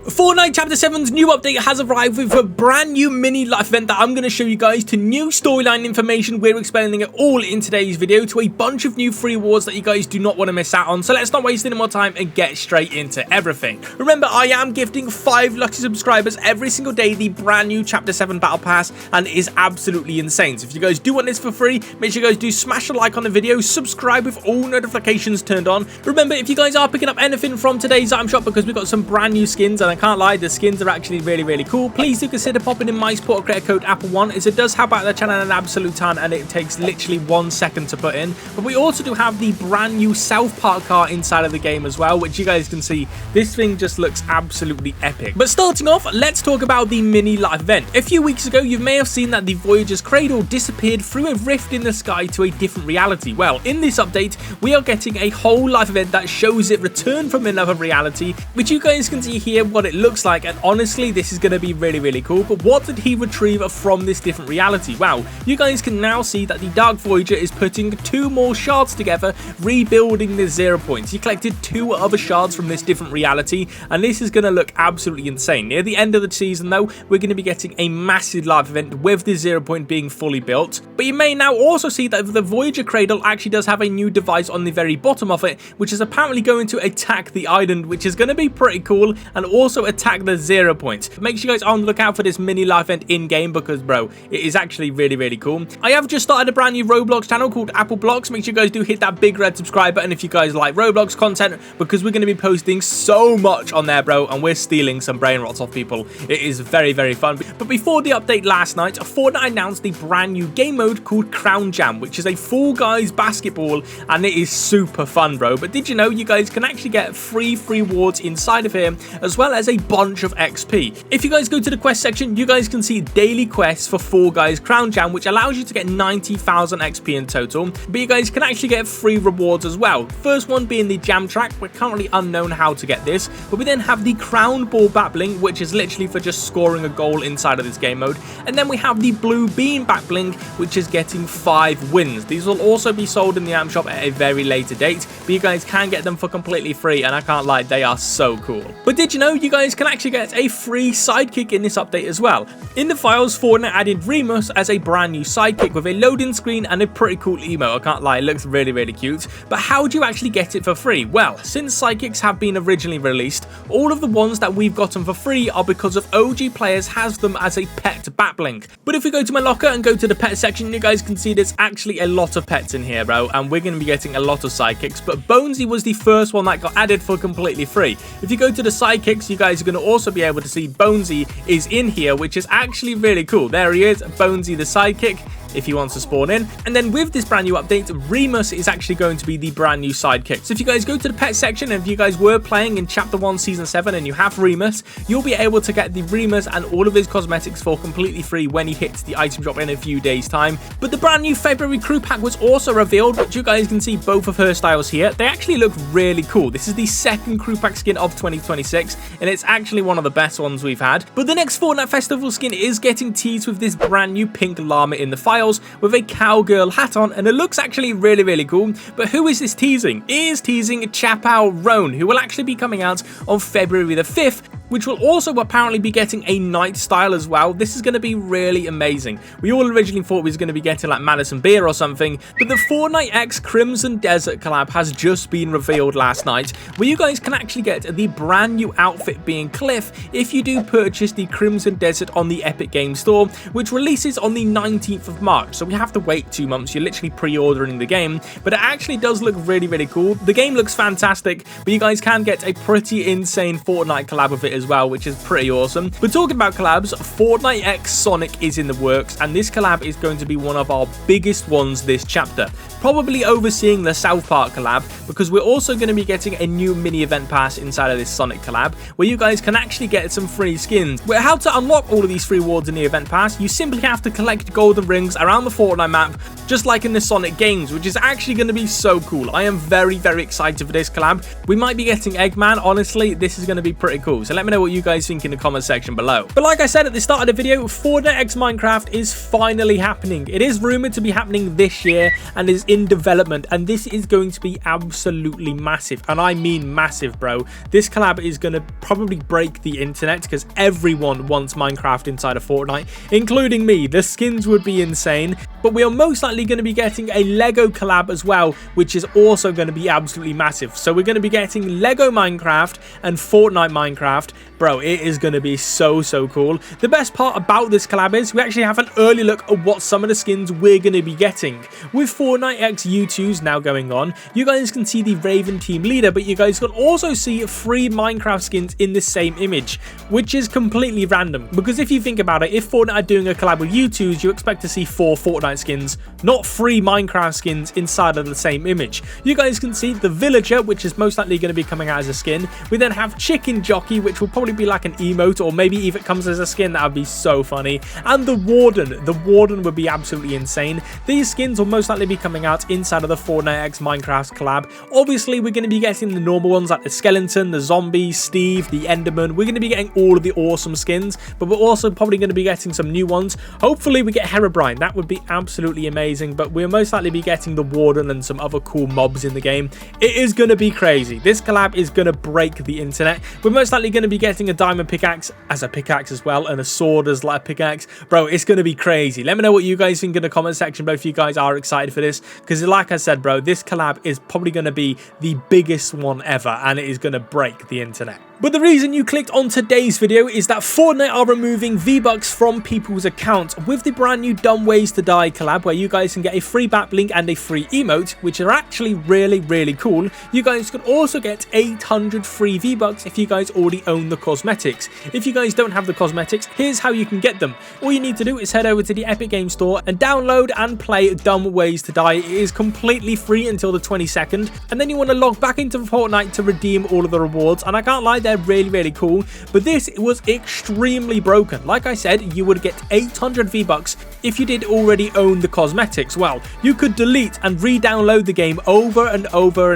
Fortnite Chapter 7's new update has arrived with a brand new mini life event that I'm going to show you guys, to new storyline information. We're explaining it all in today's video, to a bunch of new free rewards that you guys do not want to miss out on. So let's not waste any more time and get straight into everything. Remember, I am gifting 5 lucky subscribers every single day the brand new Chapter 7 Battle Pass, and it is absolutely insane. So if you guys do want this for free, make sure you guys do smash a like on the video, subscribe with all notifications turned on. Remember, if you guys are picking up anything from today's item shop, because we've got some brand new skins, and I can't lie, the skins are actually really cool, please do consider popping in my support creator code Apple1, as it does help out the channel an absolute ton, and it takes literally 1 second to put in. But we also do have the brand new South Park car inside of the game as well, which you guys can see. This thing just looks absolutely epic. But starting off, let's talk about the mini life event. A few weeks ago, you may have seen that the Voyager's cradle disappeared through a rift in the sky to a different reality. Well, in this update, we are getting a whole life event that shows it return from another reality, which you guys can see here what it looks like. And honestly, this is going to be really cool. But what did he retrieve from this different reality? Well, you guys can now see that the Dark Voyager is putting 2 more shards together, rebuilding the 0 points. He collected 2 other shards from this different reality, and this is going to look absolutely insane. Near the end of the season though, we're going to be getting a massive live event with the 0 point being fully built. But you may now also see that the Voyager cradle actually does have a new device on the very bottom of it, which is apparently going to attack the island, which is going to be pretty cool, and also attack the 0 points. Make sure you guys are on the lookout for this mini life event in game, because bro, it is actually really cool. I have just started a brand new Roblox channel called XApplezz. Make sure you guys do hit that big red subscribe button if you guys like Roblox content, because we're going to be posting so much on there, bro, and we're stealing some brain rots off people. It is very fun. But before the update last night, Fortnite announced the brand new game mode called Crown Jam, which is a Fall Guys basketball, and it is super fun, bro. But did you know you guys can actually get free rewards inside of here, as well as a bunch of XP. If you guys go to the quest section, you guys can see daily quests for Fall Guys Crown Jam, which allows you to get 90,000 XP in total. But you guys can actually get free rewards as well. First one being the jam track. We're currently unknown how to get this, but we then have the crown ball battling, which is literally for just scoring a goal inside of this game mode. And then we have the blue beam battling, which is getting 5 wins. These will also be sold in the item shop at a very later date, but you guys can get them for completely free, and I can't lie, they are so cool. But did you know you guys can actually get a free sidekick in this update as well? In the files, Fortnite added Remus as a brand new sidekick with a loading screen and a pretty cool emote. I can't lie, it looks really cute. But how do you actually get it for free? Well, since sidekicks have been originally released, all of the ones that we've gotten for free are because of OG players has them as a pet battling. But if we go to my locker and go to the pet section, you guys can see there's actually a lot of pets in here, bro, and we're going to be getting a lot of sidekicks. But Bonesy was the first one that got added for completely free. If you go to the sidekicks, you guys are going to also be able to see Bonesy is in here, which is actually really cool. There he is, Bonesy the sidekick, if he wants to spawn in. And then with this brand new update, Remus is actually going to be the brand new sidekick. So if you guys go to the pet section, and if you guys were playing in Chapter 1 Season 7 and you have Remus, you'll be able to get the Remus and all of his cosmetics for completely free when he hits the item shop in a few days time. But the brand new February crew pack was also revealed, which you guys can see both of her styles here. They actually look really cool. This is the second crew pack skin of 2026, and it's actually one of the best ones we've had. But the next Fortnite Festival skin is getting teased with this brand new pink llama in the files, with a cowgirl hat on, and it looks actually really cool. But who is this teasing? It is teasing Chappell Roan, who will actually be coming out on February the 5th, which will also apparently be getting a night style as well. This is going to be really amazing. We all originally thought we was going to be getting like Madison Beer or something, but the Fortnite X Crimson Desert collab has just been revealed last night, where you guys can actually get the brand new outfit being Cliff if you do purchase the Crimson Desert on the Epic Games Store, which releases on the 19th of March. So we have to wait 2 months. You're literally pre-ordering the game, but it actually does look really cool. The game looks fantastic, but you guys can get a pretty insane Fortnite collab with it as well, which is pretty awesome. But talking about collabs, Fortnite X Sonic is in the works, and this collab is going to be one of our biggest ones this chapter, probably overseeing the South Park collab, because we're also going to be getting a new mini event pass inside of this Sonic collab, where you guys can actually get some free skins. Where how to unlock all of these free rewards in the event pass, you simply have to collect golden rings around the Fortnite map, just like in the Sonic games, which is actually going to be so cool. I am very excited for this collab. We might be getting Eggman. Honestly, this is going to be pretty cool. So let me Let me know what you guys think in the comment section below. But like I said at the start of the video, Fortnite x Minecraft is finally happening. It is rumored to be happening this year and is in development, and this is going to be absolutely massive, and I mean massive, bro. This collab is going to probably break the internet because everyone wants Minecraft inside of Fortnite, including me. The skins would be insane, but we are most likely going to be getting a Lego collab as well, which is also going to be absolutely massive. So we're going to be getting Lego Minecraft and Fortnite Minecraft. Bro, it is going to be so cool. The best part about this collab is we actually have an early look at what some of the skins we're going to be getting. With Fortnite x U2s now going on, you guys can see the Raven team leader, but you guys can also see 3 Minecraft skins in the same image, which is completely random. Because if you think about it, if Fortnite are doing a collab with U2s, you expect to see 4 Fortnite skins, not 3 Minecraft skins inside of the same image. You guys can see the Villager, which is most likely going to be coming out as a skin. We then have Chicken Jockey, which will probably be like an emote, or maybe if it comes as a skin, that would be so funny. And the Warden would be absolutely insane. These skins will most likely be coming out inside of the Fortnite x Minecraft collab. Obviously, we're going to be getting the normal ones like the Skeleton, the Zombie, Steve, the Enderman. We're going to be getting all of the awesome skins, but we're also probably going to be getting some new ones. Hopefully, we get Herobrine. That would be absolutely amazing, but we'll most likely be getting the Warden and some other cool mobs in the game. It is going to be crazy. This collab is going to break the internet. We're most likely going to be getting a diamond pickaxe as a pickaxe as well, and a sword as like a pickaxe. Bro, it's going to be crazy. Let me know what you guys think in the comment section below if you guys are excited for this, because like I said, bro, this collab is probably going to be the biggest one ever, and it is going to break the internet. But the reason you clicked on today's video is that Fortnite are removing V-Bucks from people's accounts with the brand new Dumb Ways to Die collab, where you guys can get a free backlink and a free emote, which are actually really cool. You guys can also get 800 free V-Bucks if you guys already own the cosmetics. If you guys don't have the cosmetics, here's how you can get them. All you need to do is head over to the Epic Games Store and download and play Dumb Ways to Die. It is completely free until the 22nd, and then you want to log back into Fortnite to redeem all of the rewards, and I can't lie, they're really cool, but this was extremely broken. Like I said, you would get 800 V-Bucks if you did already own the cosmetics. Well, you could delete and re-download the game over and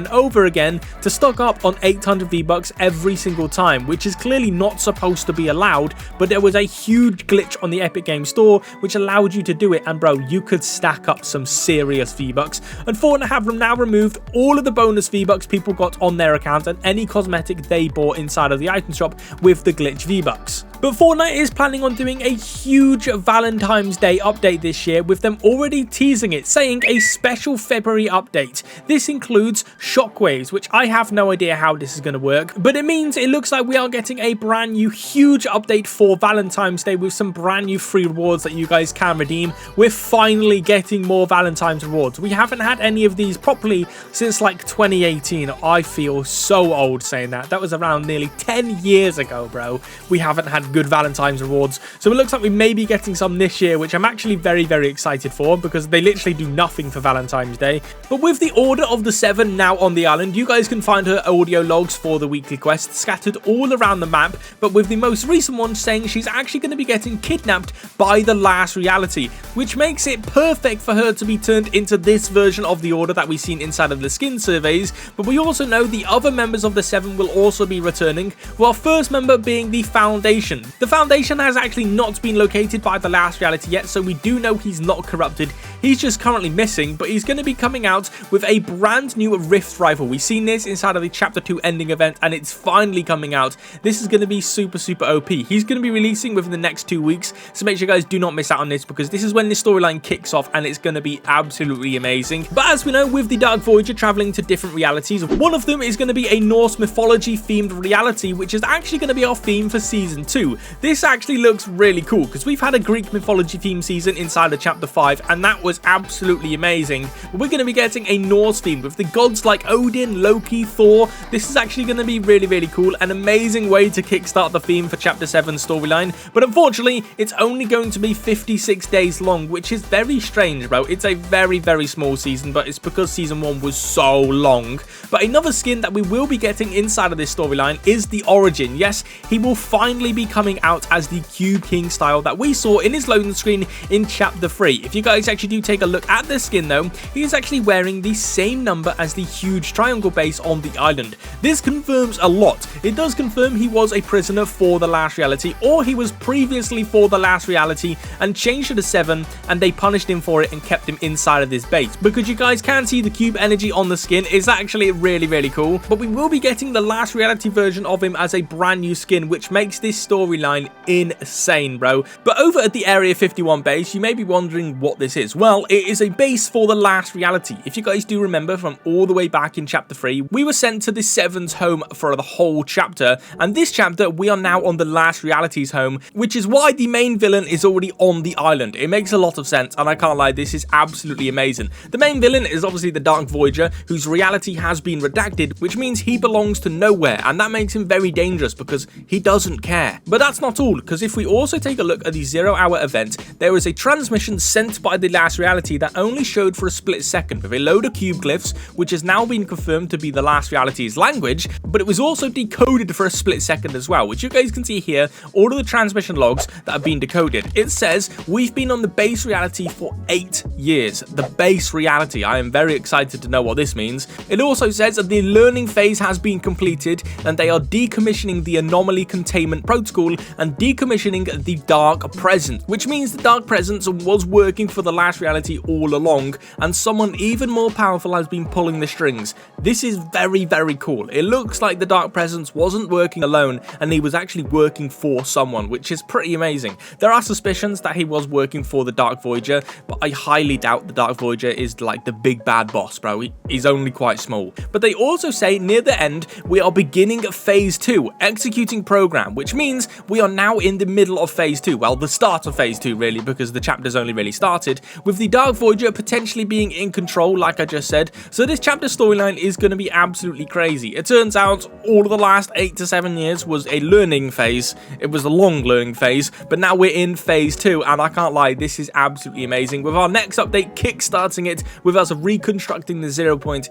over again to stock up on 800 V-Bucks every single time, which is clearly not supposed to be allowed, but there was a huge glitch on the Epic Games Store which allowed you to do it, and bro, you could stack up some serious V-Bucks. And Fortnite have now removed all of the bonus V-Bucks people got on their account and any cosmetic they bought inside of the item shop with the glitch V-Bucks. But Fortnite is planning on doing a huge Valentine's Day update this year, with them already teasing it, saying a special February update. This includes shockwaves, which I have no idea how this is going to work, but it means it looks like we are getting a brand new huge update for Valentine's Day with some brand new free rewards that you guys can redeem. We're finally getting more Valentine's rewards. We haven't had any of these properly since like 2018. I feel so old saying that. That was around nearly 10 years ago, bro. We haven't had good Valentine's rewards, so it looks like we may be getting some this year, which I'm actually very excited for, because they literally do nothing for Valentine's Day. But with the Order of the Seven now on the island, you guys can find her audio logs for the weekly quest scattered all around the map, but with the most recent one saying she's actually going to be getting kidnapped by the last reality, which makes it perfect for her to be turned into this version of the Order that we've seen inside of the skin surveys. But we also know the other members of the Seven will also be returning, with our first member being the Foundation. The Foundation has actually not been located by the last reality yet, so we do know he's not corrupted. He's just currently missing, but he's going to be coming out with a brand new Rift rifle. We've seen this inside of the Chapter 2 ending event, and it's finally coming out. This is going to be super OP. He's going to be releasing within the next 2 weeks, so make sure you guys do not miss out on this, because this is when the storyline kicks off, and it's going to be absolutely amazing. But as we know, with the Dark Voyager traveling to different realities, one of them is going to be a Norse mythology themed reality, which is actually going to be our theme for Season 2. This actually looks really cool, because we've had a Greek mythology theme season inside of Chapter 5, and that was absolutely amazing. But we're going to be getting a Norse theme with the gods like Odin, Loki, Thor. This is actually going to be really cool, an amazing way to kickstart the theme for Chapter 7 storyline. But unfortunately, it's only going to be 56 days long, which is very strange, bro. It's a very small season, but it's because Season 1 was so long. But another skin that we will be getting inside of this storyline is is the origin. Yes, he will finally be coming out as the Cube King style that we saw in his loading screen in Chapter 3. If you guys actually do take a look at this skin though, he is actually wearing the same number as the huge triangle base on the island. This confirms a lot. It does confirm he was a prisoner for the last reality, or he was previously for the last reality and changed to the 7 and they punished him for it and kept him inside of this base. Because you guys can see the cube energy on the skin is actually really cool. But we will be getting the last reality version of him as a brand new skin, which makes this storyline insane, bro. But over at the Area 51 base, you may be wondering what this is. Well, it is a base for the last reality. If you guys do remember from all the way back in Chapter 3, we were sent to the 7's home for the whole chapter, and this chapter we are now on the last reality's home, which is why the main villain is already on the island. It makes a lot of sense, and I can't lie, this is absolutely amazing. The main villain is obviously the Dark Voyager, whose reality has been redacted, which means he belongs to nowhere, and that makes him very dangerous because he doesn't care. But that's not all, because if we also take a look at the 0-hour event, there was a transmission sent by the last reality that only showed for a split second with a load of cube glyphs, which has now been confirmed to be the last reality's language, but it was also decoded for a split second as well, which you guys can see here, all of the transmission logs that have been decoded. It says, we've been on the base reality for 8 years. The base reality. I am very excited to know what this means. It also says that the learning phase has been completed and they are decommissioning the anomaly containment protocol and decommissioning the dark presence, which means the dark presence was working for the last reality all along and someone even more powerful has been pulling the strings. This is very cool. It looks like the dark presence wasn't working alone and he was actually working for someone, which is pretty amazing. There are suspicions that he was working for the Dark Voyager, but I highly doubt the Dark Voyager is like the big bad boss, bro. He's only quite small. But they also say near the end, we are beginning phase 2, executing program, which means we are now in the middle of phase 2. Well, the start of phase 2 really, because the chapter's only really started, with the Dark Voyager potentially being in control, like I just said. So this chapter storyline is going to be absolutely crazy. It turns out all of the last 8 to 7 years was a learning phase. It was a long learning phase, but now we're in phase 2, and I can't lie, this is absolutely amazing. With our next update kickstarting it, with us reconstructing the 0 point,